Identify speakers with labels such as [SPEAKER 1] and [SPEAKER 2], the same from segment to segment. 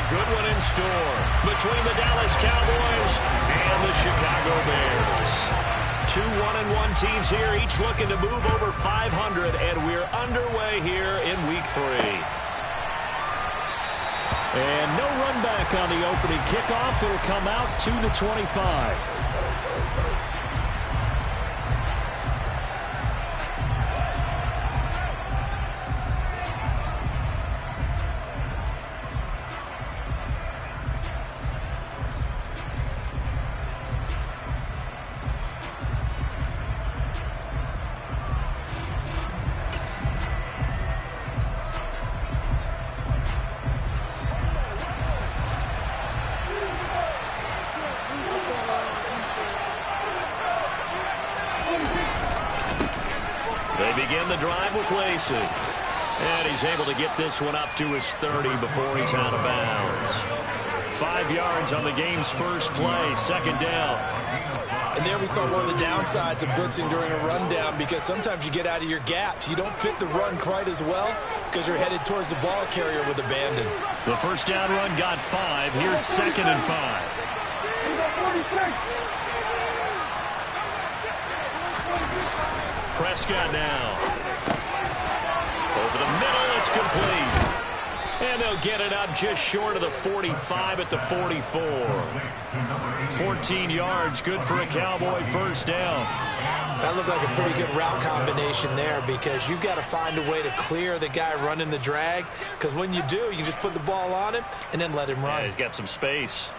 [SPEAKER 1] good one in store between the Dallas Cowboys and the Chicago Bears. Two 1-1 teams here, each looking to move over 500, and we're underway here in Week 3. And no run back on the opening kickoff. It'll come out 2-25. They begin the drive with Lacey. And he's able to get this one up to his 30 before he's out of bounds. 5 yards on the game's first play, second down.
[SPEAKER 2] And there we saw one of the downsides of blitzing during a rundown, because sometimes you get out of your gaps. You don't fit the run quite as well because you're headed towards the ball carrier with abandon.
[SPEAKER 1] The first down run got 5. Here's 2nd and 5. Prescott now. Over the middle, it's complete. And they'll get it up just short of the 45 at the 44. 14 yards, good for a Cowboy first down.
[SPEAKER 2] That looked like a pretty good route combination there, because you've got to find a way to clear the guy running the drag, because when you do, you just put the ball on him and then let him run.
[SPEAKER 1] Yeah, he's got some space.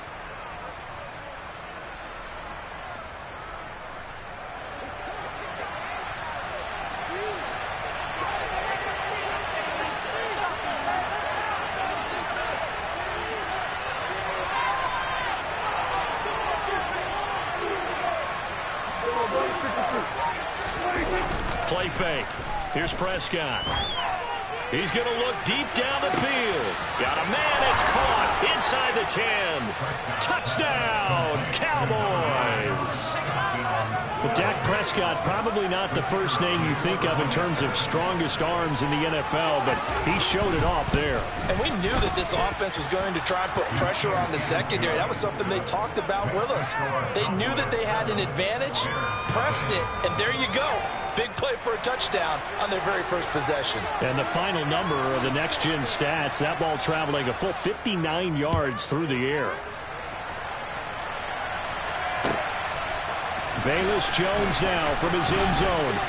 [SPEAKER 1] Play fake. Here's Prescott. He's going to look deep down the field. Got a man. It's caught inside the 10. Touchdown, Cowboys. Well, Dak Prescott, probably not the first name you think of in terms of strongest arms in the NFL, but he showed it off there.
[SPEAKER 2] And we knew that this offense was going to try and put pressure on the secondary. That was something they talked about with us. They knew that they had an advantage, pressed it, and there you go. Big play for a touchdown on their very first possession.
[SPEAKER 1] And the final number of the next-gen stats, that ball traveling a full 59 yards through the air. Velus Jones now from his end zone.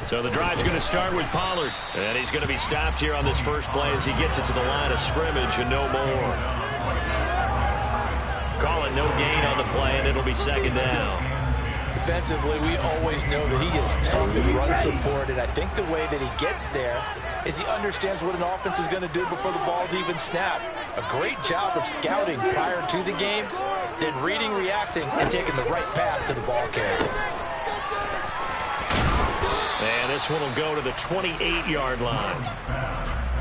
[SPEAKER 1] So the drive's going to start with Pollard. And he's going to be stopped here on this first play as he gets it to the line of scrimmage and no more. Call it no gain on the play, and it'll be second down.
[SPEAKER 2] Defensively, we always know that he is tough in run support, and I think the way that he gets there is he understands what an offense is going to do before the ball's even snapped. A great job of scouting prior to the game, then reading, reacting, and taking the right path to the ball carrier.
[SPEAKER 1] And this one will go to the 28-yard line.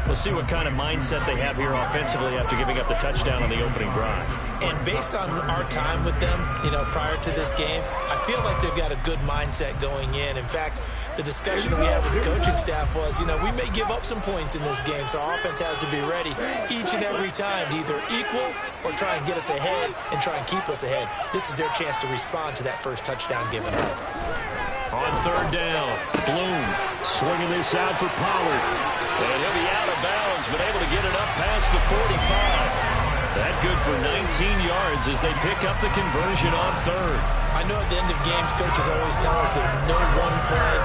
[SPEAKER 1] We'll see what kind of mindset they have here offensively after giving up the touchdown on the opening drive.
[SPEAKER 2] And based on our time with them, prior to this game, I feel like they've got a good mindset going in. In fact, the discussion we had with the coaching staff was, we may give up some points in this game, so our offense has to be ready each and every time to either equal or try and get us ahead and try and keep us ahead. This is their chance to respond to that first touchdown given up.
[SPEAKER 1] On third down, Bloom swinging this out for Pollard. And he'll be out of bounds, but able to get it up past the 45. That good for 19 yards as they pick up the conversion on third.
[SPEAKER 2] I know at the end of games, coaches always tell us that no one play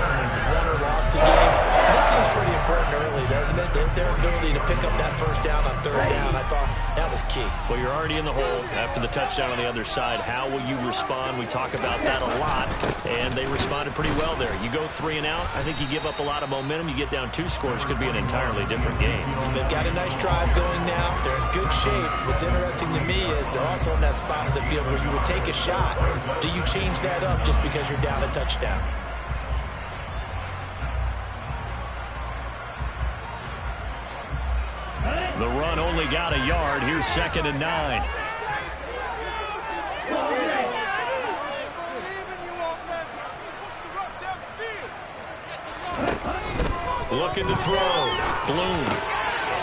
[SPEAKER 2] won or lost a game. this seems pretty important early, doesn't it? Their ability to pick up that first down on third down, I thought that was key.
[SPEAKER 1] Well, you're already in the hole after the touchdown on the other side. How will you respond? We talk about that a lot, and they responded pretty well there. You go 3 and out, I think you give up a lot of momentum. You get down 2 scores, could be an entirely different game.
[SPEAKER 2] So they've got a nice drive going now. They're in good shape. What's interesting to me is they're also in that spot of the field where you would take a shot. Do you change that up just because you're down a touchdown?
[SPEAKER 1] The run only got a yard. Here's 2nd and 9. Looking to throw. Bloom.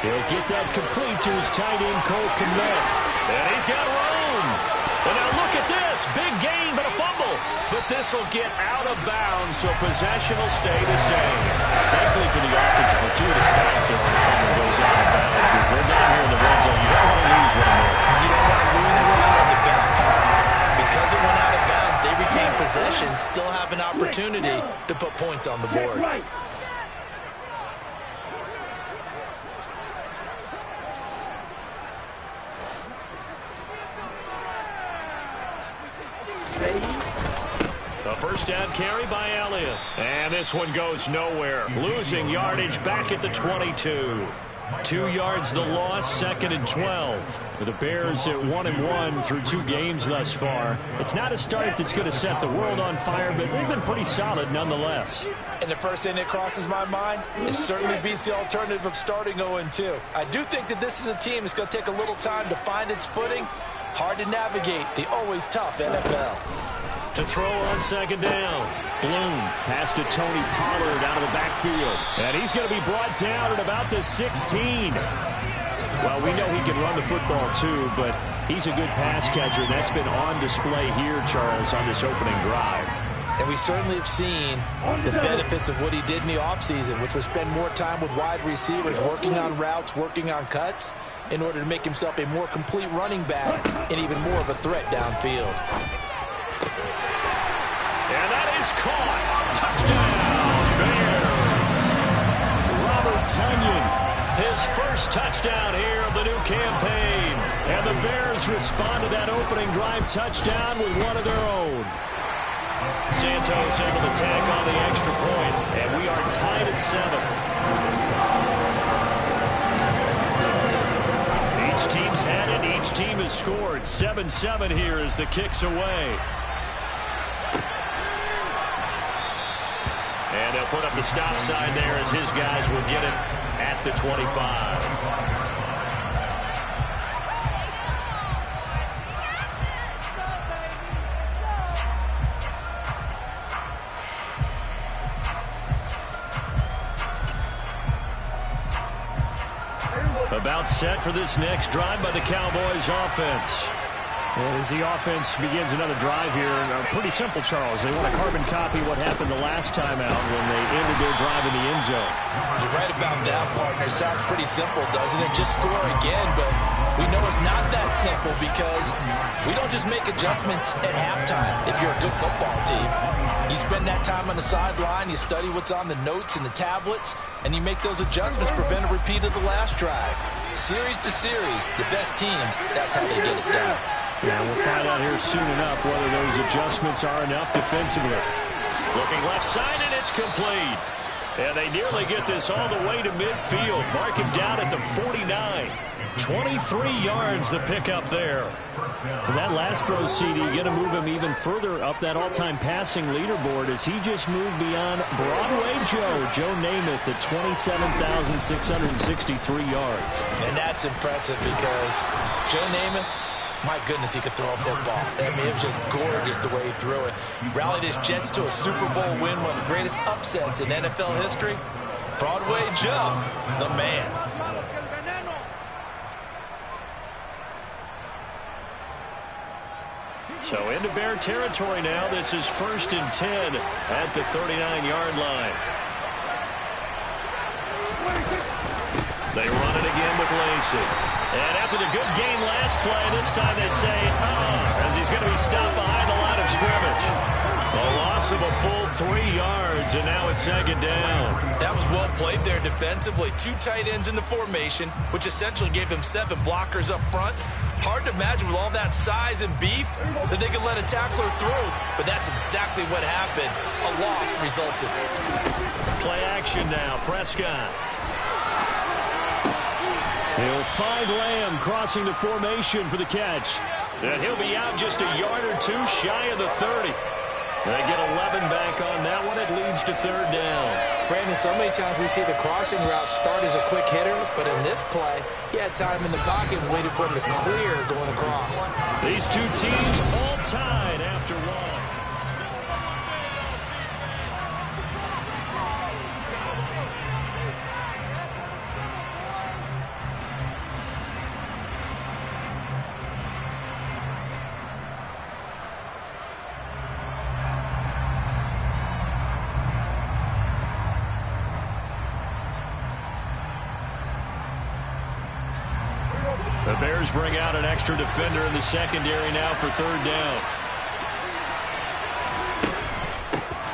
[SPEAKER 1] He'll get that complete to his tight end, Cole Kmet. And he's got room. And now look at this. Big gain, but a fumble. But this will get out of bounds, so possession will stay the same. Thankfully for the offense, a fortuitous pass there when the fumble goes out of bounds, because they're down here in the red zone. You don't want to lose one more.
[SPEAKER 2] You don't want to lose one, and the best part, because it went out of bounds, they retain possession, still have an opportunity to put points on the board.
[SPEAKER 1] The first down carry by Elliott. And this one goes nowhere. Losing yardage back at the 22. 2 yards the loss, 2nd and 12. With the Bears at 1-1 through 2 games thus far. It's not a start that's going to set the world on fire, but they've been pretty solid nonetheless.
[SPEAKER 2] And the first thing that crosses my mind, it certainly beats the alternative of starting 0-2. I do think that this is a team that's going to take a little time to find its footing. Hard to navigate the always tough NFL.
[SPEAKER 1] To throw on 2nd down. Bloom pass to Tony Pollard out of the backfield. And he's going to be brought down at about the 16. Well, we know he can run the football too, but he's a good pass catcher. That's been on display here, Charles, on this opening drive.
[SPEAKER 2] And we certainly have seen the benefits of what he did in the offseason, which was spend more time with wide receivers, working on routes, working on cuts, in order to make himself a more complete running back and even more of a threat downfield.
[SPEAKER 1] And that is caught. Touchdown, Bears. Robert Tonyan, his first touchdown here of the new campaign. And the Bears respond to that opening drive touchdown with one of their own. Santos able to tack on the extra point, and we are tied at 7. Each team's had it. Each team has scored. 7-7 here as the kick's away. And they'll put up the stop sign there as his guys will get it at the 25. About set for this next drive by the Cowboys offense.
[SPEAKER 3] And as the offense begins another drive here, pretty simple, Charles. They want to carbon copy what happened the last time out when they ended their drive in the end zone.
[SPEAKER 2] You're right about that, partner. Sounds pretty simple, doesn't it? Just score again, but we know it's not that simple because we don't just make adjustments at halftime if you're a good football team. You spend that time on the sideline, you study what's on the notes and the tablets, and you make those adjustments, prevent a repeat of the last drive. Series to series, the best teams, that's how they get it done.
[SPEAKER 3] Yeah, we'll find out here soon enough whether those adjustments are enough defensively.
[SPEAKER 1] Looking left side, and it's complete. And they nearly get this all the way to midfield. Mark him down at the 49. 23 yards the pickup there.
[SPEAKER 3] And that last throw, CD, going to move him even further up that all-time passing leaderboard as he just moved beyond Broadway Joe Namath at 27,663 yards.
[SPEAKER 2] And that's impressive because Joe Namath, my goodness, he could throw a football. I mean, it was just gorgeous the way he threw it. Rallied his Jets to a Super Bowl win, one of the greatest upsets in NFL history. Broadway Joe, the man.
[SPEAKER 1] So into Bear territory now. This is 1st and 10 at the 39-yard line. They run it again with Lacey. And after the good gain last play, this time they say, as he's going to be stopped behind the line of scrimmage. A loss of a full 3 yards, and now it's second down.
[SPEAKER 2] That was well played there defensively. 2 tight ends in the formation, which essentially gave them 7 blockers up front. Hard to imagine with all that size and beef that they could let a tackler through, but that's exactly what happened. A loss resulted.
[SPEAKER 1] Play action now, Prescott.
[SPEAKER 3] He'll find Lamb crossing the formation for the catch.
[SPEAKER 1] And he'll be out just a yard or 2 shy of the 30. They get 11 back on that one. It leads to third down.
[SPEAKER 2] Brandon, so many times we see the crossing route start as a quick hitter, but in this play, he had time in the pocket and waited for him to clear going across.
[SPEAKER 1] These two teams all tied after one. The Bears bring out an extra defender in the secondary now for third down.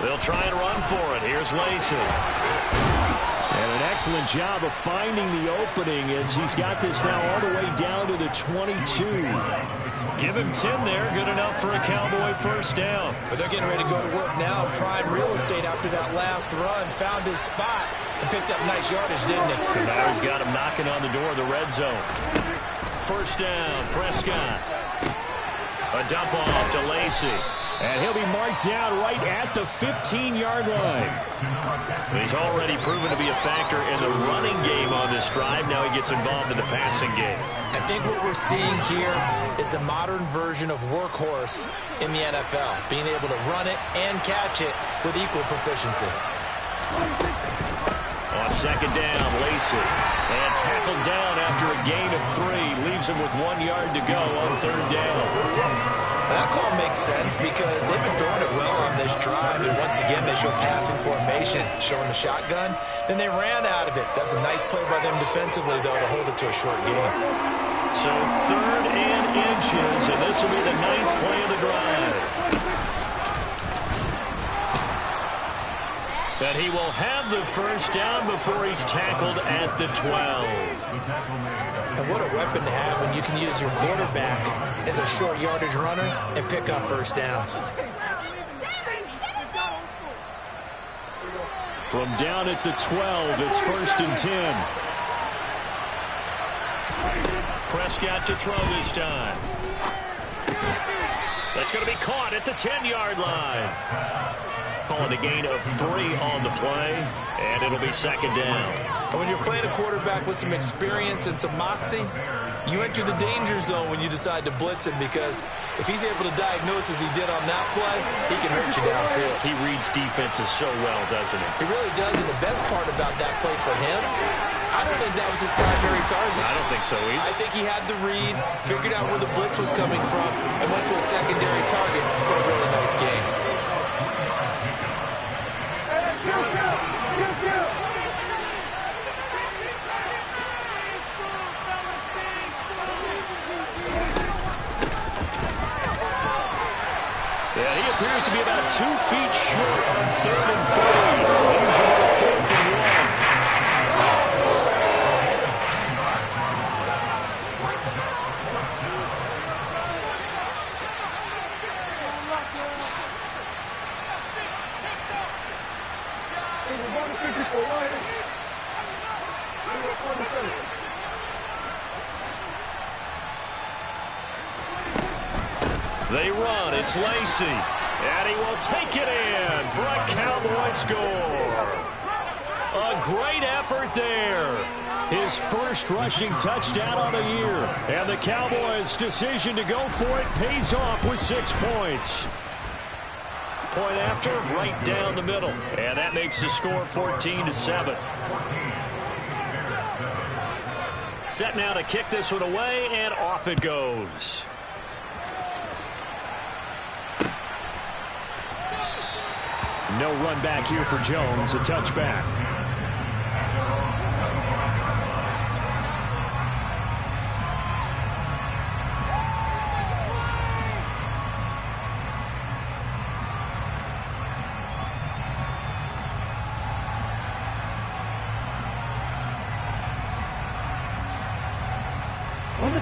[SPEAKER 1] They'll try and run for it. Here's Lacey.
[SPEAKER 3] And an excellent job of finding the opening as he's got this now all the way down to the 22.
[SPEAKER 1] Give him 10 there. Good enough for a Cowboy first down.
[SPEAKER 2] But they're getting ready to go to work now. Prime real estate after that last run. Found his spot and picked up nice yardage, didn't he?
[SPEAKER 1] And now he's got him knocking on the door of the red zone. First down, Prescott. A dump off to Lacey.
[SPEAKER 3] And he'll be marked down right at the 15-yard line.
[SPEAKER 1] He's already proven to be a factor in the running game on this drive. Now he gets involved in the passing game.
[SPEAKER 2] I think what we're seeing here is the modern version of workhorse in the NFL, being able to run it and catch it with equal proficiency.
[SPEAKER 1] On second down, Lacey. And tackled down after a gain of 3. Leaves him with 1 yard to go on third down.
[SPEAKER 2] That call makes sense because they've been throwing it well on this drive, and once again they show passing formation, showing the shotgun. Then they ran out of it. That's a nice play by them defensively, though, to hold it to a short game.
[SPEAKER 1] So third and inches, and this will be the 9th play of the drive. But he will have the first down before he's tackled at the 12.
[SPEAKER 2] And what a weapon to have when you can use your quarterback as a short yardage runner and pick up first downs.
[SPEAKER 3] From down at the 12, it's 1st and 10.
[SPEAKER 1] Prescott to throw this time. That's going to be caught at the 10-yard line. Calling a gain of 3 on the play, and it'll be second down.
[SPEAKER 2] And when you're playing a quarterback with some experience and some moxie, you enter the danger zone when you decide to blitz him, because if he's able to diagnose as he did on that play, he can hurt you downfield.
[SPEAKER 1] He reads defenses so well, doesn't he?
[SPEAKER 2] He really does, and the best part about that play for him, I don't think that was his primary target.
[SPEAKER 1] I don't think so either.
[SPEAKER 2] I think he had the read, figured out where the blitz was coming from, and went to a secondary target for a really nice game.
[SPEAKER 1] Yeah, he appears to be about 2 feet short on 3rd and 3. Leaves him on 4th and 1. They run. It's Lacey. And he will take it in for a Cowboy score. A great effort there.
[SPEAKER 3] His first rushing touchdown on the year. And the Cowboys' decision to go for it pays off with 6 points.
[SPEAKER 1] Point after, right down the middle. And that makes the score 14-7. Set now to kick this one away, and off it goes.
[SPEAKER 3] No run back here for Jones, a touchback.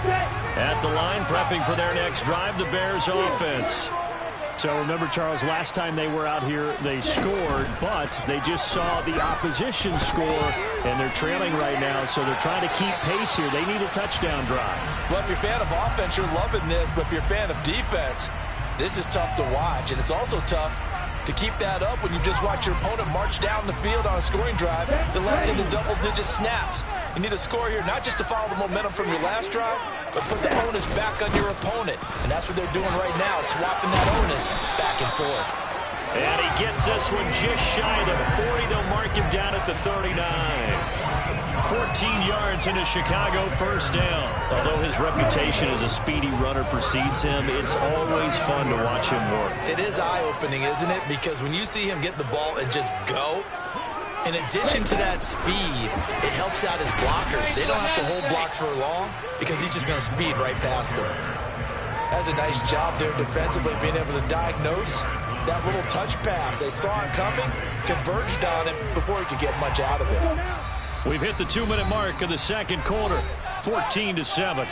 [SPEAKER 1] At the line, prepping for their next drive, the Bears offense.
[SPEAKER 3] So remember, Charles, last time they were out here, they scored, but they just saw the opposition score, and they're trailing right now, so they're trying to keep pace here. They need a touchdown drive.
[SPEAKER 2] Well, if you're a fan of offense, you're loving this, but if you're a fan of defense, this is tough to watch, and it's also tough to keep that up when you just watch your opponent march down the field on a scoring drive that lets into double-digit snaps. You need a score here, not just to follow the momentum from your last drive, but put the onus back on your opponent. And that's what they're doing right now, swapping that onus back and forth.
[SPEAKER 1] And he gets this one just shy of the 40. They'll mark him down at the 39. 14 yards into Chicago, first down. Although his reputation as a speedy runner precedes him, it's always fun to watch him work.
[SPEAKER 2] It is eye-opening, isn't it? Because when you see him get the ball and just go, in addition to that speed, it helps out his blockers. They don't have to hold blocks for long because he's just going to speed right past them. That's a nice job there defensively, being able to diagnose that little touch pass. They saw it coming, converged on him before he could get much out of it.
[SPEAKER 1] We've hit the 2-minute mark of the second quarter, 14-7.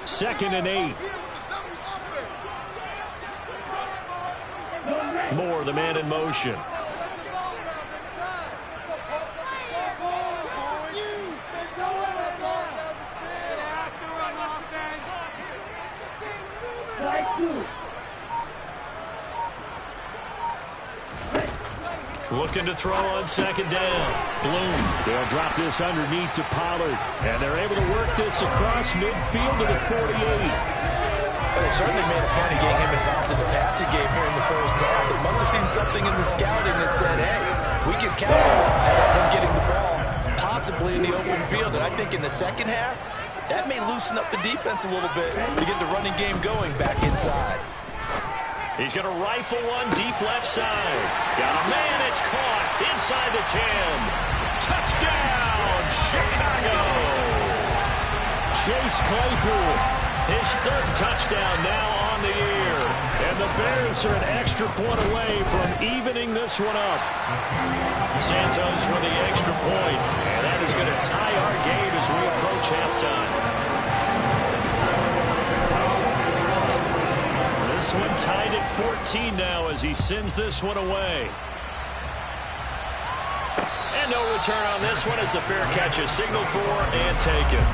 [SPEAKER 1] Second and 8. Moore, the man in motion. Looking to throw on second down. Bloom.
[SPEAKER 3] They'll drop this underneath to Pollard. And they're able to work this across midfield to the 48.
[SPEAKER 2] They certainly made a point of getting him involved in the passing game here in the first half. They must have seen something in the scouting that said, hey, we can capitalize on him getting the ball, possibly in the open field. And I think in the second half, that may loosen up the defense a little bit to get the running game going back inside.
[SPEAKER 1] He's going to rifle one deep left side. Got a man, it's caught inside the 10. Touchdown, Chicago! Chase Claypool, his third touchdown now on the year. And the Bears are an extra point away from evening this one up. Santos for the extra point, and that is going to tie our game as we approach halftime. This one tied at 14 now as he sends this one away. And no return on this one as the fair catch is signaled for and taken.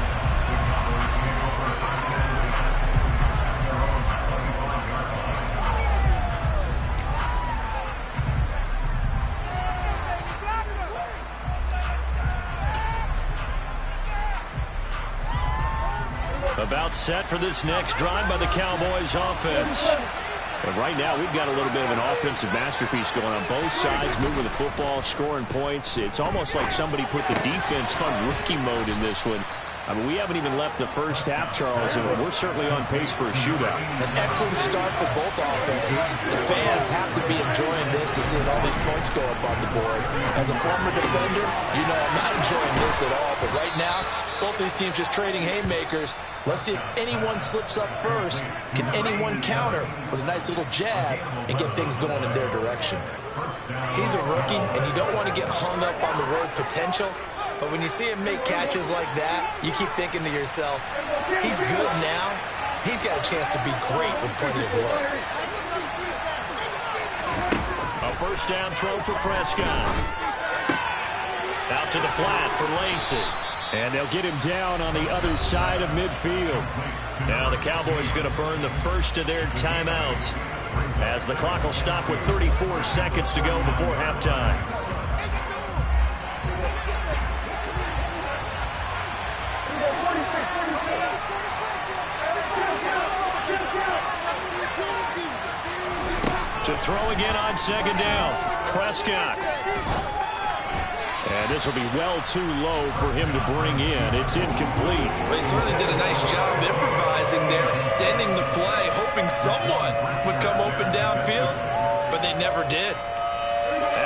[SPEAKER 1] About set for this next drive by the Cowboys offense. And right now, we've got a little bit of an offensive masterpiece going on both sides, moving the football, scoring points. It's almost like somebody put the defense on rookie mode in this one. I mean, we haven't even left the first half, Charles, and we're certainly on pace for a shootout.
[SPEAKER 2] An excellent start for both offenses. The fans have to be enjoying this to see all these points go up on the board. As a former defender, you know I'm not enjoying this at all. But right now, both these teams just trading haymakers. Let's see if anyone slips up first. Can anyone counter with a nice little jab and get things going in their direction? He's a rookie, and you don't want to get hung up on the word potential. But when you see him make catches like that, you keep thinking to yourself, he's good now. He's got a chance to be great with plenty of work.
[SPEAKER 1] A first down throw for Prescott. Out to the flat for Lacy.
[SPEAKER 3] And they'll get him down on the other side of midfield.
[SPEAKER 1] Now the Cowboys going to burn the first of their timeouts as the clock will stop with 34 seconds to go before halftime. To throw again on second down, Prescott. And this will be well too low for him to bring in. It's incomplete.
[SPEAKER 2] Well, he certainly did a nice job improvising there, extending the play, hoping someone would come open downfield, but they never did.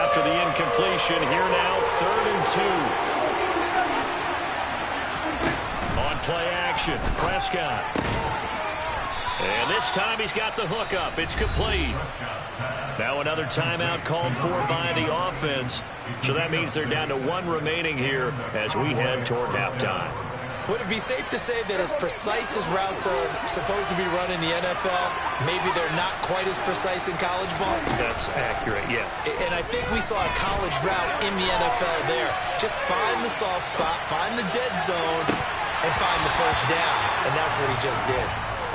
[SPEAKER 1] after the incompletion. Here now, 3rd and 2. On play action, Prescott. And this time he's got the hook up. It's complete. Now another timeout called for by the offense. So that means they're down to 1 remaining here as we head toward halftime.
[SPEAKER 2] Would it be safe to say that as precise as routes are supposed to be run in the NFL, maybe they're not quite as precise in college ball?
[SPEAKER 3] That's accurate, yeah.
[SPEAKER 2] And I think we saw a college route in the NFL there. Just find the soft spot, find the dead zone, and find the first down. And that's what he just did.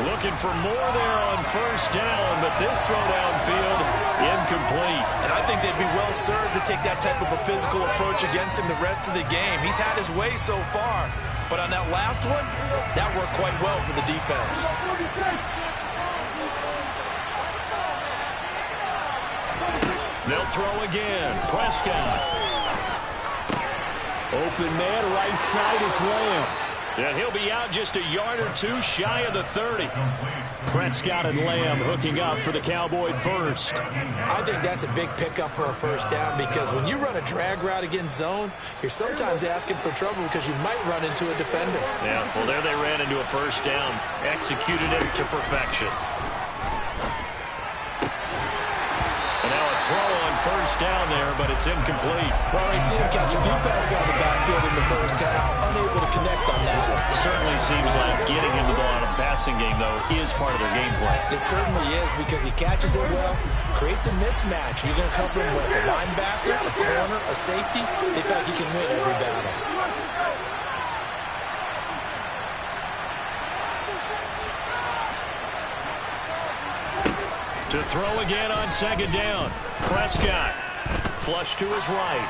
[SPEAKER 1] Looking for more there on first down, but this throw downfield, incomplete.
[SPEAKER 2] And I think they'd be well served to take that type of a physical approach against him the rest of the game. He's had his way so far, but on that last one, that worked quite well for the defense.
[SPEAKER 1] They'll throw again. Prescott.
[SPEAKER 3] Open man, right side, it's Lamb.
[SPEAKER 1] And he'll be out just a yard or 2 shy of the 30.
[SPEAKER 3] Prescott and Lamb hooking up for the Cowboy first.
[SPEAKER 2] I think that's a big pickup for a first down because when you run a drag route against zone, you're sometimes asking for trouble because you might run into a defender.
[SPEAKER 1] Yeah, well, there they ran into a first down. Executed it to perfection. And now a throw on first down there, but it's incomplete.
[SPEAKER 2] Well, I seen him catch a few passes out of the backfield in the first half, unable to connect on that one.
[SPEAKER 1] Certainly seems like getting him the ball out of the passing game, though, is part of their game plan.
[SPEAKER 2] It certainly is because he catches it well, creates a mismatch. You're going to cover him with a linebacker, a corner, a safety. They feel like he can win every battle.
[SPEAKER 1] To throw again on second down. Prescott. Flush to his right.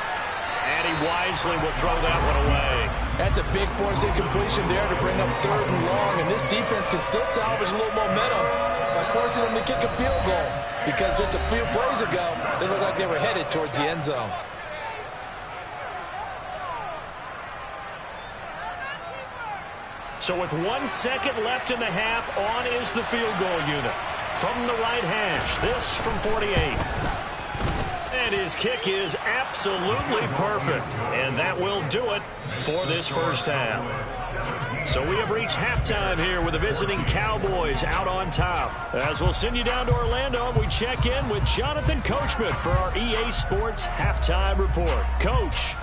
[SPEAKER 1] And he wisely will throw that one away.
[SPEAKER 2] That's a big force incompletion there to bring up 3rd and long. And this defense can still salvage a little momentum by forcing them to kick a field goal. Because just a few plays ago, they looked like they were headed towards the end zone.
[SPEAKER 1] So with 1 second left in the half, on is the field goal unit. From the right hash, this from 48. And his kick is absolutely perfect. And that will do it for this first half. So we have reached halftime here with the visiting Cowboys out on top. As we'll send you down to Orlando, we check in with Jonathan Coachman for our EA Sports Halftime Report. Coach.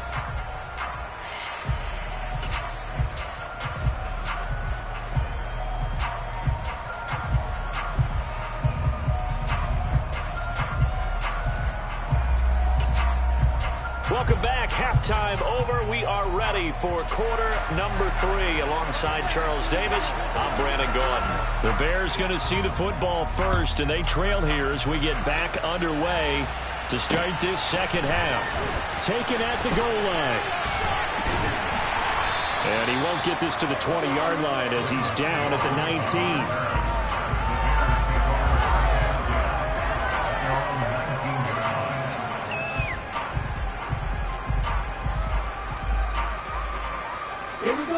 [SPEAKER 1] Welcome back. Halftime over. We are ready for quarter number 3. Alongside Charles Davis, I'm Brandon Gordon. The Bears going to see the football first, and they trail here as we get back underway to start this second half. Taken at the goal line. And he won't get this to the 20-yard line as he's down at the 19.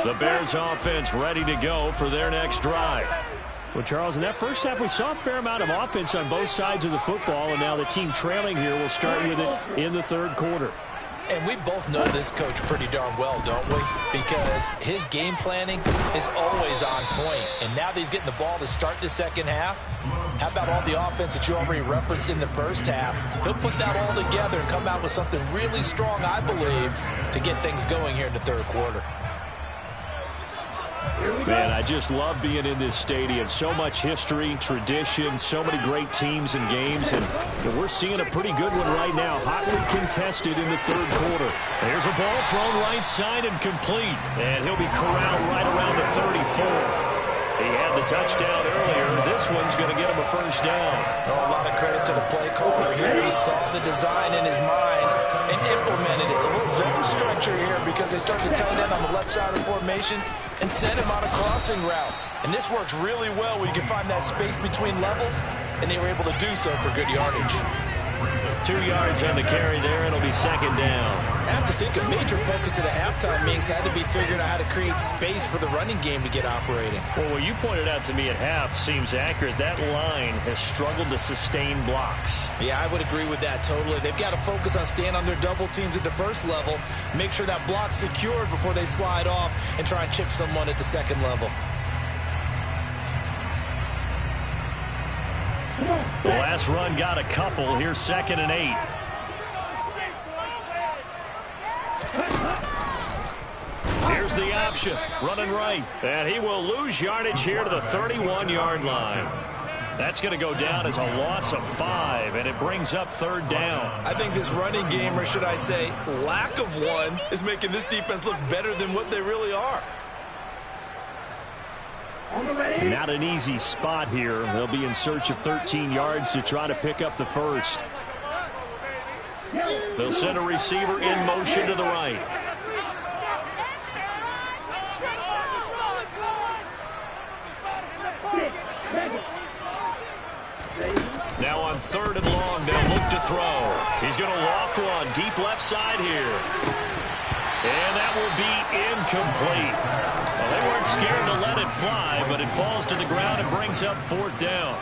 [SPEAKER 1] The Bears offense ready to go for their next drive.
[SPEAKER 3] Well, Charles, in that first half, we saw a fair amount of offense on both sides of the football, and now the team trailing here will start with it in the 3rd quarter.
[SPEAKER 2] And we both know this coach pretty darn well, don't we? Because his game planning is always on point. And now that he's getting the ball to start the second half, how about all the offense that you already referenced in the first half? He'll put that all together and come out with something really strong, I believe, to get things going here in the 3rd quarter.
[SPEAKER 3] Man, I just love being in this stadium. So much history, tradition, so many great teams and games, and we're seeing a pretty good one right now. Hotly contested in the 3rd quarter.
[SPEAKER 1] There's a ball thrown right side and complete, and he'll be corralled right around the 34. He had the touchdown earlier. This one's going to get him a first down.
[SPEAKER 2] Oh, a lot of credit to the play caller here. He saw the design in his mind and implemented it. A little zone structure here because they started to tight end on the left side of the formation and sent him on a crossing route. And this works really well where you can find that space between levels, and they were able to do so for good yardage.
[SPEAKER 1] 2 yards on the carry there. It'll be second down.
[SPEAKER 2] have to think a major focus at the halftime meetings had to be figuring out how to create space for the running game to get operating.
[SPEAKER 3] Well, what you pointed out to me at half seems accurate. That line has struggled to sustain blocks.
[SPEAKER 2] Yeah, I would agree with that totally. They've got to focus on staying on their double teams at the first level, make sure that block's secured before they slide off and try and chip someone at the second level.
[SPEAKER 3] The last run got a couple. Here's 2nd and 8. Here's the option, running right. And he will lose yardage here to the 31-yard line. That's going to go down as a loss of 5, and it brings up 3rd down.
[SPEAKER 2] I think this running game, or should I say lack of one, is making this defense look better than what they really are.
[SPEAKER 3] Not an easy spot here. They'll be in search of 13 yards to try to pick up the first. They'll send a receiver in motion to the right. Now on 3rd and long, they'll look to throw. He's going to loft one deep left side here. And that will be incomplete. Well, they weren't scared to let it fly, but it falls to the ground and brings up 4th down.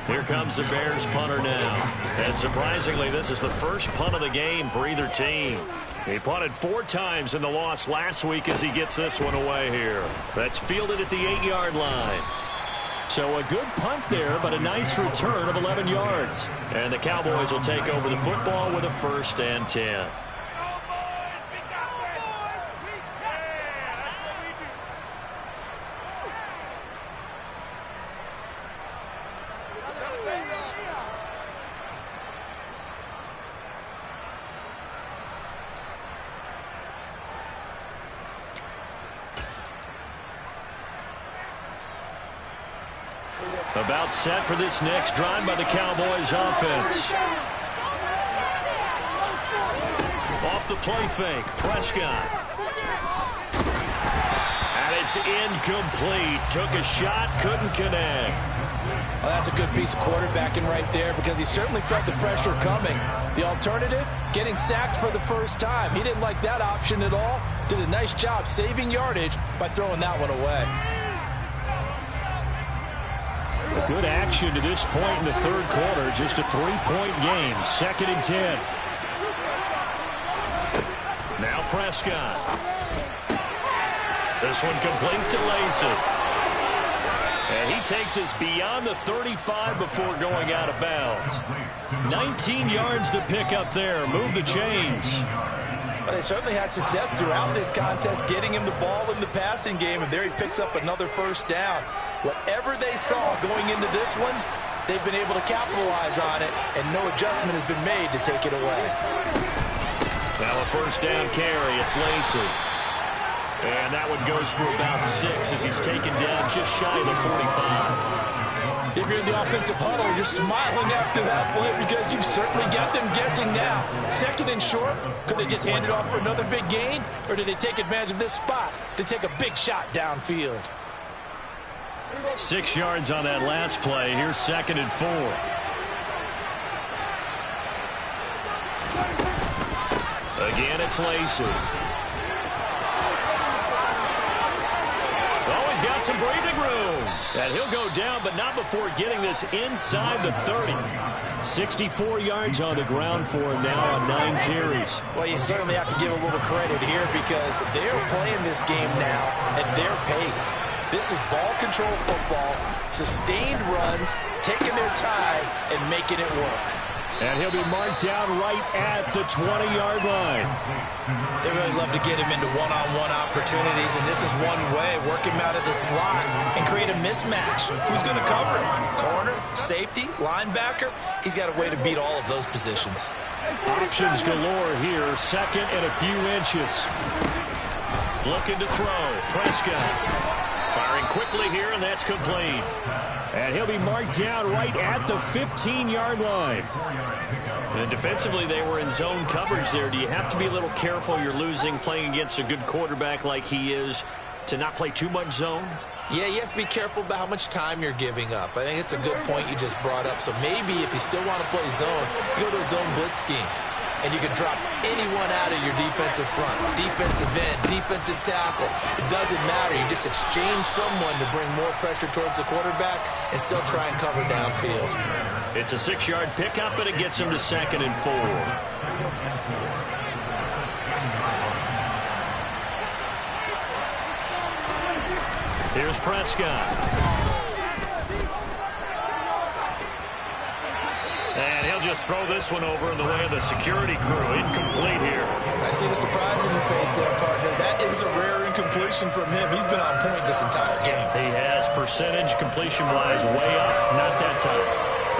[SPEAKER 3] Here comes the Bears punter now. And surprisingly, this is the first punt of the game for either team. He punted 4 times in the loss last week as he gets this one away here. That's fielded at the 8-yard line. So a good punt there, but a nice return of 11 yards. And the Cowboys will take over the football with a 1st and 10. About set for this next drive by the Cowboys offense. Off the play fake, Prescott. And it's incomplete. Took a shot, couldn't connect.
[SPEAKER 2] Well, that's a good piece of quarterbacking right there because he certainly felt the pressure coming. The alternative, getting sacked for the first time. He didn't like that option at all. Did a nice job saving yardage by throwing that one away.
[SPEAKER 3] Good action to this point in the 3rd quarter. Just a 3-point game. 2nd and 10. Now Prescott. This one complete to Lacey. And he takes us beyond the 35 before going out of bounds. 19 yards to pick up there. Move the chains.
[SPEAKER 2] Well, they certainly had success throughout this contest, getting him the ball in the passing game, and there he picks up another 1st down. Whatever they saw going into this one, they've been able to capitalize on it, and no adjustment has been made to take it away.
[SPEAKER 3] Now a 1st down carry. It's Lacey. And that one goes for about 6 as he's taken down just shy of the 45.
[SPEAKER 2] If you're in the offensive huddle, you're smiling after that play because you've certainly got them guessing now. 2nd and short, could they just hand it off for another big gain? Or did they take advantage of this spot to take a big shot downfield?
[SPEAKER 3] 6 yards on that last play. Here's 2nd and 4. Again, it's Lacey. Oh, he's got some breathing room. And he'll go down, but not before getting this inside the 30. 64 yards on the ground for him now on 9 carries.
[SPEAKER 2] Well, you certainly have to give a little credit here because they're playing this game now at their pace. This is ball control football, sustained runs, taking their time, and making it work.
[SPEAKER 3] And he'll be marked down right at the 20-yard line.
[SPEAKER 2] They really love to get him into one-on-one opportunities, and this is one way, work him out of the slot and create a mismatch. Who's going to cover him? Corner, safety, linebacker? He's got a way to beat all of those positions.
[SPEAKER 3] Options galore here, 2nd and a few inches. Looking to throw, Prescott. Firing quickly here, and that's complete. And he'll be marked down right at the 15-yard line. And defensively, they were in zone coverage there. Do you have to be a little careful? You're losing, playing against a good quarterback like he is, to not play too much zone?
[SPEAKER 2] Yeah, you have to be careful about how much time you're giving up. I think it's a good point you just brought up. So maybe if you still want to play zone, you go to a zone blitz scheme. and you can drop anyone out of your defensive front. Defensive end, defensive tackle. It doesn't matter. You just exchange someone to bring more pressure towards the quarterback and still try and cover downfield.
[SPEAKER 1] It's a 6-yard pickup, and it gets him to 2nd and 4. Here's Prescott. And he'll just throw this one over in the way of the security crew. Incomplete here.
[SPEAKER 2] I see the surprise in your face there, partner. That is a rare incompletion from him. He's been on point this entire game.
[SPEAKER 1] He has percentage completion-wise way up. Not that time.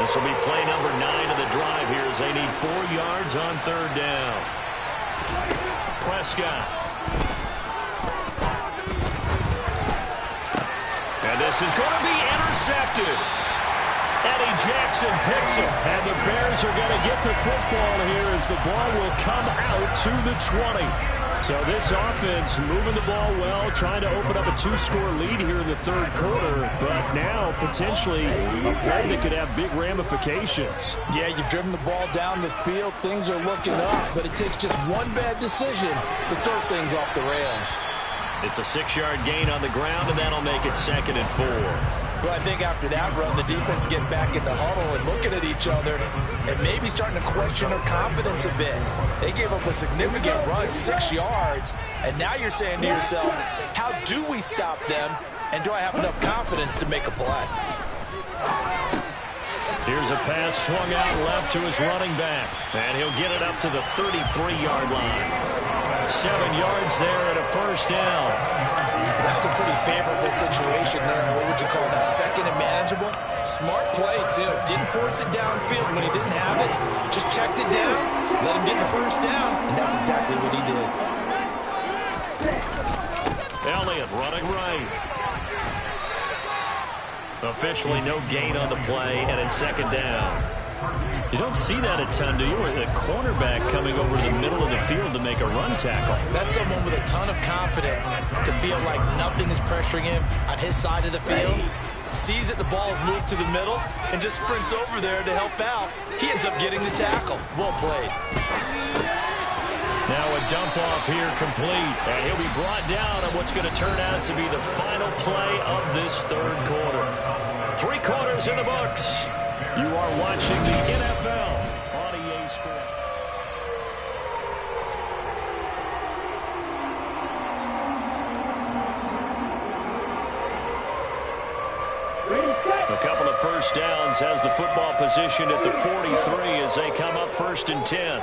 [SPEAKER 1] This will be play number 9 of the drive here as they need 4 yards on 3rd down. Prescott. And this is going to be intercepted. Eddie Jackson picks him, and the Bears are going to get the football here as the ball will come out to the 20. So this offense moving the ball well, trying to open up a 2-score lead here in the 3rd quarter, but now potentially a play that could have big ramifications.
[SPEAKER 2] Yeah, you've driven the ball down the field. Things are looking up, but it takes just one bad decision to throw things off the rails.
[SPEAKER 1] It's a 6-yard gain on the ground, and that'll make it 2nd and 4.
[SPEAKER 2] Well, I think after that run, the defense getting back in the huddle and looking at each other and maybe starting to question their confidence a bit. They gave up a significant run, 6 yards, and now you're saying to yourself, how do we stop them, and do I have enough confidence to make a play?
[SPEAKER 1] Here's a pass swung out left to his running back, and he'll get it up to the 33-yard line. 7 yards there and a 1st down.
[SPEAKER 2] That was a pretty favorable situation there. What would you call that? 2nd and manageable? Smart play, too. Didn't force it downfield when he didn't have it. Just checked it down, let him get the 1st down, and that's exactly what he did.
[SPEAKER 1] Elliott running right. Officially no gain on the play, and it's 2nd down. You don't see that a ton, do you? A cornerback coming over the middle of the field to make a run tackle.
[SPEAKER 2] That's someone with a ton of confidence to feel like nothing is pressuring him on his side of the field. Sees that the ball's moved to the middle and just sprints over there to help out. He ends up getting the tackle. Well played.
[SPEAKER 1] Now a dump off here complete. And he'll be brought down on what's going to turn out to be the final play of this 3rd quarter. 3 quarters in the books. You are watching the NFL on EA Sports. A couple of 1st downs has the football position at the 43 as they come up 1st and 10.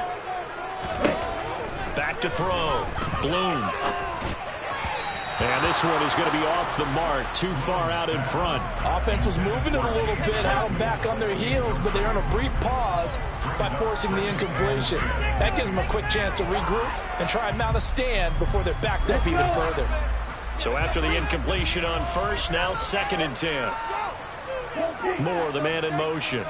[SPEAKER 1] Back to throw. Bloom. And this one is going to be off the mark, too far out in front.
[SPEAKER 2] Offense was moving it a little bit, had them back on their heels, but they're on a brief pause by forcing the incompletion. That gives them a quick chance to regroup and try and mount a stand before they're backed up even further.
[SPEAKER 1] So after the incompletion on 1st, now 2nd and 10. Moore, the man in motion.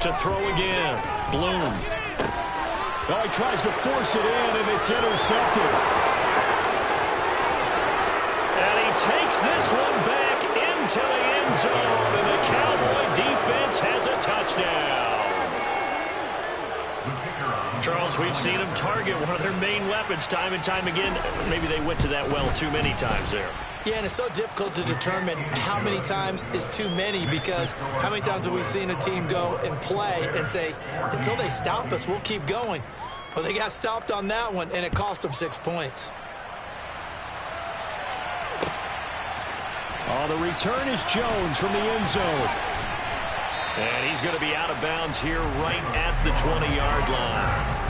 [SPEAKER 1] To throw again. Bloom.
[SPEAKER 3] Oh, he tries to force it in, and it's intercepted.
[SPEAKER 1] And he takes this one back into the end zone, and the Cowboy defense has a touchdown. Charles, we've seen them target one of their main weapons time and time again. Maybe they went to that well too many times there.
[SPEAKER 2] Yeah, and it's so difficult to determine how many times is too many, because how many times have we seen a team go and play and say, until they stop us, we'll keep going. Well, they got stopped on that one, and it cost them 6 points.
[SPEAKER 3] Oh, the return is Jones from the end zone.
[SPEAKER 1] And he's going to be out of bounds here right at the 20-yard line.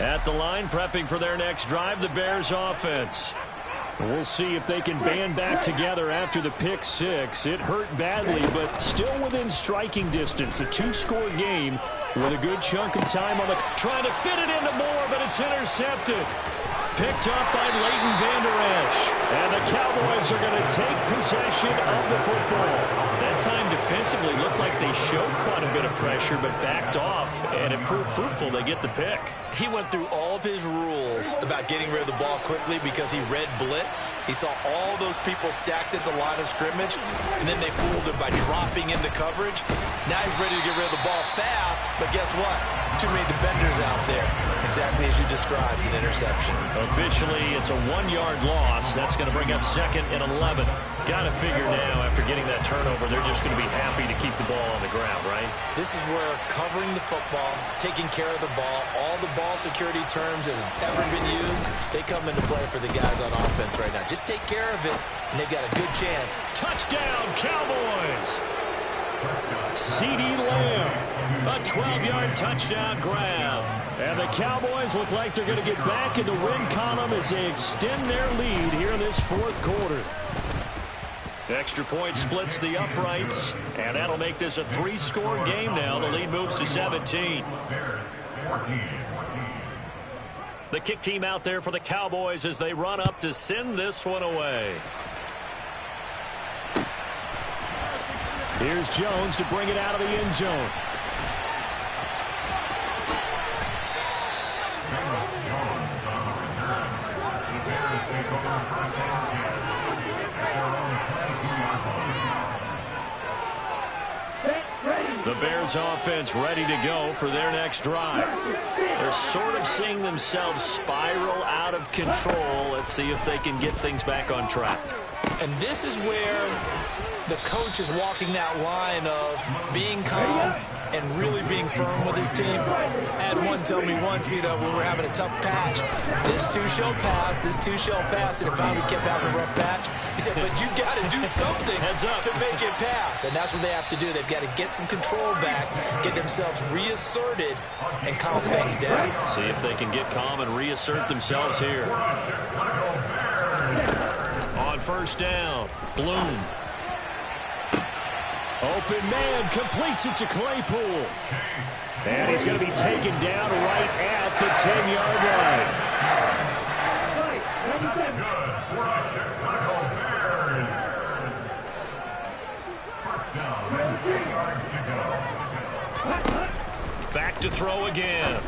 [SPEAKER 1] At the line, prepping for their next drive, the Bears offense.
[SPEAKER 3] We'll see if they can band back together after the pick 6. It hurt badly, but still within striking distance. A 2-score game
[SPEAKER 1] With a good chunk of time on the... Trying to fit it into Moore, but it's intercepted. Picked up by Leighton Vander Esch. And the Cowboys are going to take possession of the football. That time defensively looked like they showed quite a bit of pressure, but backed off, and it proved fruitful. They get the pick.
[SPEAKER 2] He went through all of his rules about getting rid of the ball quickly because he read blitz. He saw all those people stacked at the line of scrimmage, and then they fooled him by dropping into coverage. Now he's ready to get rid of the ball fast, but guess what? Too many defenders out there. Exactly as you described, an interception.
[SPEAKER 1] Officially, it's a 1-yard loss. That's going to bring up 2nd and 11. Got to figure now, after getting that turnover, they're just going to be happy to keep the ball on the ground, right?
[SPEAKER 2] This is where covering the football, taking care of the ball, all the ball security terms that have ever been used, they come into play for the guys on offense right now. Just take care of it, and they've got a good chance.
[SPEAKER 1] Touchdown, Cowboys! CeeDee Lamb, a 12-yard touchdown grab. And the Cowboys look like they're going to get back in the win column as they extend their lead here in this 4th quarter. Extra point splits the uprights, and that'll make this a 3-score game now. The lead moves to 17. The kick team out there for the Cowboys as they run up to send this one away. Here's Jones to bring it out of the end zone. The Bears offense ready to go for their next drive. They're sort of seeing themselves spiral out of control. Let's see if they can get things back on track.
[SPEAKER 2] And this is where the coach is walking that line of being calm and really being firm with his team. I had one tell me once, when we're having a tough patch, this too shall pass, this too shall pass, and if we kept having a rough patch, he said, but you got to do something to make it pass, and that's what they have to do. They've got to get some control back, get themselves reasserted, and calm things down.
[SPEAKER 1] See if they can get calm and reassert themselves here. On 1st down, Bloom. Open man, completes it to Claypool. And he's going to be taken down right at the 10-yard line. Back to throw again.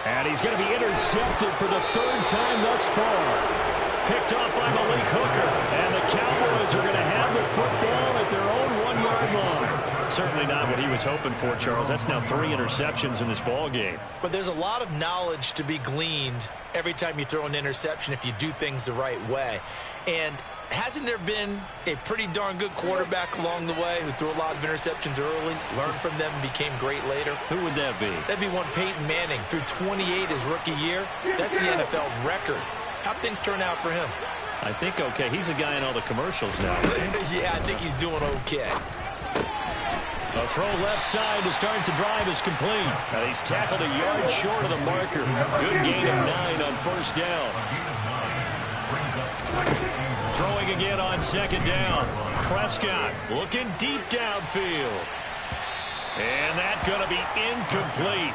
[SPEAKER 1] And he's going to be intercepted for the 3rd time thus far. Picked off by Malik Hooker. And the Cowboys are going to have the football at their own 1-yard line. Certainly not what he was hoping for, Charles. That's now 3 interceptions in this ball game.
[SPEAKER 2] But there's a lot of knowledge to be gleaned every time you throw an interception if you do things the right way. And hasn't there been a pretty darn good quarterback along the way who threw a lot of interceptions early, learned from them, and became great later?
[SPEAKER 1] Who would that be?
[SPEAKER 2] That'd be one Peyton Manning. Threw 28 his rookie year. That's the NFL record. How'd things turn out for him?
[SPEAKER 1] I think okay. He's a guy in all the commercials now.
[SPEAKER 2] Yeah, I think he's doing okay.
[SPEAKER 1] A throw left side to start the drive is complete. And he's tackled a yard short of the marker. Good gain of 9 on 1st down. Throwing again on 2nd down. Prescott looking deep downfield. And that's going to be incomplete.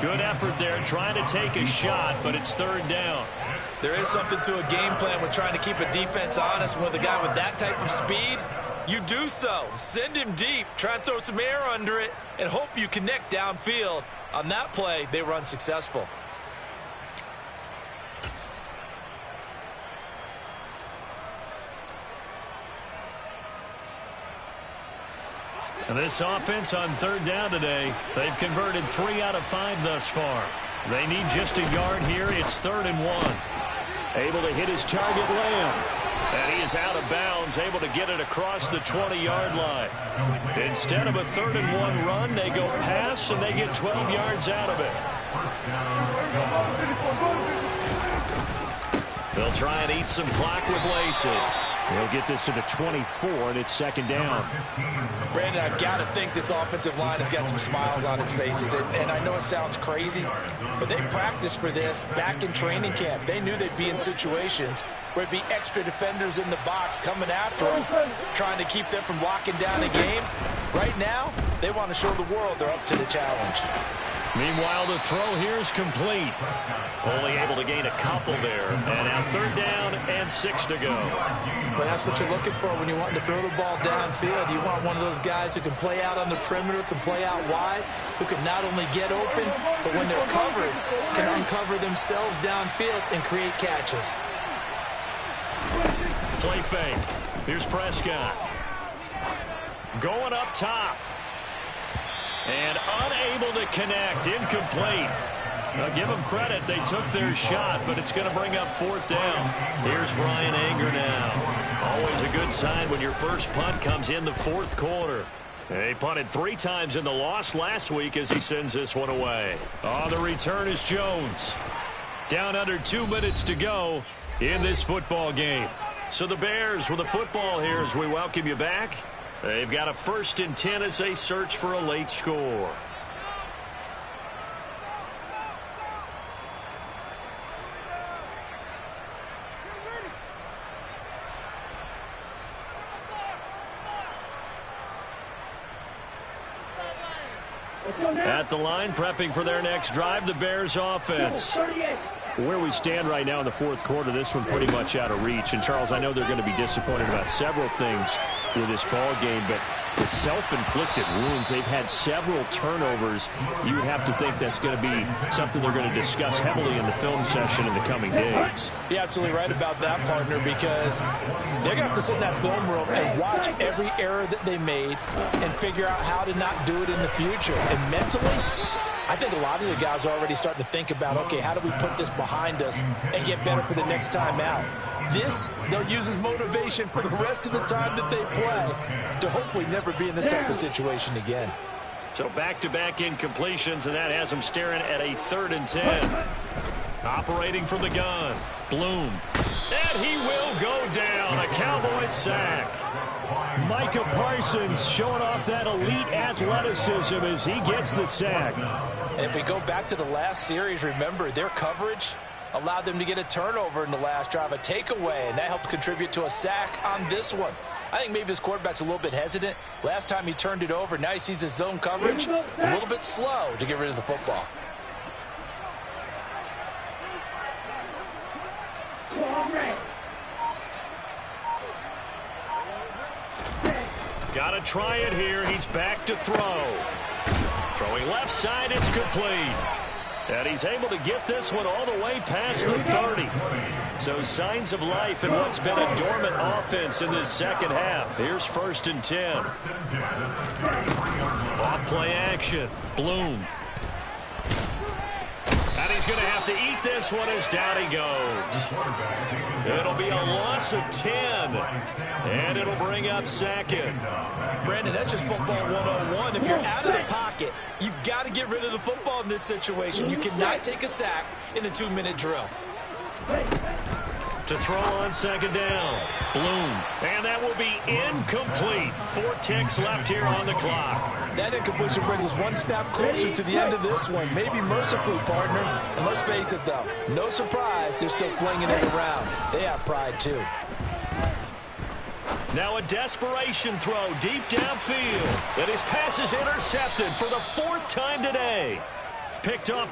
[SPEAKER 1] Good effort there trying to take a shot, but it's 3rd down.
[SPEAKER 2] There is something to a game plan with trying to keep a defense honest. With a guy with that type of speed, you do so. Send him deep, try and throw some air under it, and hope you connect downfield. On that play, they were unsuccessful.
[SPEAKER 1] And this offense on 3rd down today, they've converted 3 out of 5 thus far. They need just a yard here. It's 3rd and 1. Able to hit his target, Lamb. And he is out of bounds, able to get it across the 20-yard line. Instead of a 3rd and 1 run, they go pass, and they get 12 yards out of it. They'll try and eat some clock with Lacey. They'll get this to the 24, and it's second down.
[SPEAKER 2] Brandon, I've got to think this offensive line has got some smiles on its faces. And I know it sounds crazy, but they practiced for this back in training camp. They knew they'd be in situations where it'd be extra defenders in the box coming after them, trying to keep them from locking down a game. Right now, they want to show the world they're up to the challenge.
[SPEAKER 1] Meanwhile, the throw here is complete. Only able to gain a couple there. And now third down and 6 to go.
[SPEAKER 2] But that's what you're looking for when you want to throw the ball downfield. You want one of those guys who can play out on the perimeter, can play out wide, who can not only get open, but when they're covered, can uncover themselves downfield and create catches.
[SPEAKER 1] Play fake. Here's Prescott. Going up top. And unable to connect. Incomplete. Now give them credit. They took their shot, but it's going to bring up fourth down. Here's Brian Anger now. Always a good sign when your first punt comes in the fourth quarter. He punted 3 times in the loss last week as he sends this one away. On the return is Jones. Down under 2 minutes to go in this football game. So the Bears with the football here as we welcome you back. They've got a 1st and 10 as they search for a late score. At the line, prepping for their next drive, the Bears offense. Where we stand right now in the fourth quarter, this one pretty much out of reach. And, Charles, I know they're going to be disappointed about several things with this ball game, but the self-inflicted wounds, they've had several turnovers. You would have to think that's going to be something they're going to discuss heavily in the film session in the coming days.
[SPEAKER 2] You're absolutely right about that, partner, because they're going to have to sit in that film room and watch every error that they made and figure out how to not do it in the future. And mentally, I think a lot of the guys are already starting to think about, okay, how do we put this behind us and get better for the next time out? This, they'll use as motivation for the rest of the time that they play to hopefully never be in this type of situation again.
[SPEAKER 1] So back-to-back incompletions, and that has them staring at a 3rd and 10. Operating from the gun, Bloom. And he will go down, a Cowboys sack. Micah Parsons showing off that elite athleticism as he gets the sack.
[SPEAKER 2] And if we go back to the last series, remember, their coverage allowed them to get a turnover in the last drive, a takeaway, and that helped contribute to a sack on this one. I think maybe this quarterback's a little bit hesitant. Last time he turned it over, now he sees his zone coverage, a little bit slow to get rid of the football.
[SPEAKER 1] Got to try it here. He's back to throw. Throwing left side, it's complete. And he's able to get this one all the way past the 30. So signs of life in what's been a dormant offense in this second half. Here's 1st and 10. Off play action. Bloom. And he's going to have to eat this one as down he goes. It'll be a loss of 10. And it'll bring up 2nd.
[SPEAKER 2] Brandon, that's just football 101. If you're out of the pocket, you've got to get rid of the football in this situation. You cannot take a sack in a 2-minute drill.
[SPEAKER 1] To throw on 2nd down. Bloom. And that will be incomplete. 4 ticks left here on the clock.
[SPEAKER 2] That incompletion brings us one snap closer to the end of this one. Maybe mercifully, partner. And let's face it, though, no surprise they're still flinging it around. They have pride, too.
[SPEAKER 1] Now a desperation throw deep downfield. And his pass is intercepted for the 4th time today. Picked up by